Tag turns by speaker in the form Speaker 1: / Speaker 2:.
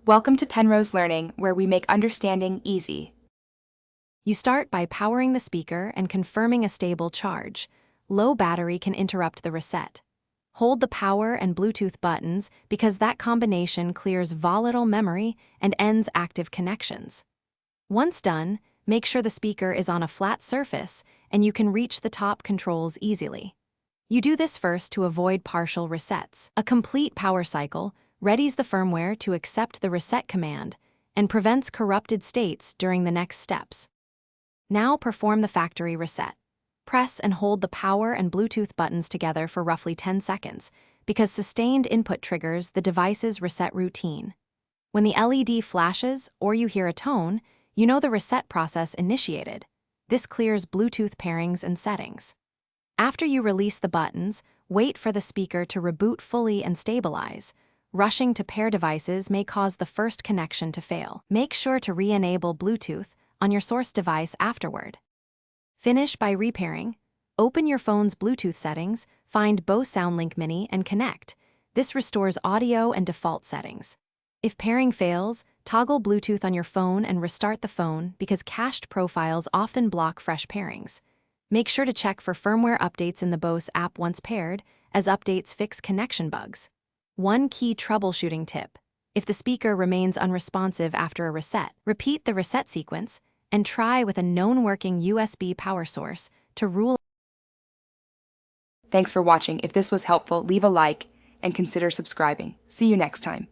Speaker 1: Welcome to Penrose Learning, where we make understanding easy.
Speaker 2: You start by powering the speaker and confirming a stable charge. Low battery can interrupt the reset. Hold the power and Bluetooth buttons because that combination clears volatile memory and ends active connections. Once done, make sure the speaker is on a flat surface and you can reach the top controls easily. You do this first to avoid partial resets. A complete power cycle readies the firmware to accept the reset command and prevents corrupted states during the next steps. Now perform the factory reset. Press and hold the power and Bluetooth buttons together for roughly 10 seconds because sustained input triggers the device's reset routine. When the LED flashes or you hear a tone, you know the reset process initiated. This clears Bluetooth pairings and settings. After you release the buttons, wait for the speaker to reboot fully and stabilize. Rushing to pair devices may cause the first connection to fail. Make sure to re-enable Bluetooth on your source device afterward. Finish by repairing. Open your phone's Bluetooth settings, find Bose SoundLink Mini, and connect. This restores audio and default settings. If pairing fails, toggle Bluetooth on your phone and restart the phone because cached profiles often block fresh pairings. Make sure to check for firmware updates in the Bose app once paired, as updates fix connection bugs. One key troubleshooting tip: if the speaker remains unresponsive after a reset, repeat the reset sequence and try with a known working USB power source to rule.
Speaker 1: Thanks for watching. If this was helpful, leave a like and consider subscribing. See you next time.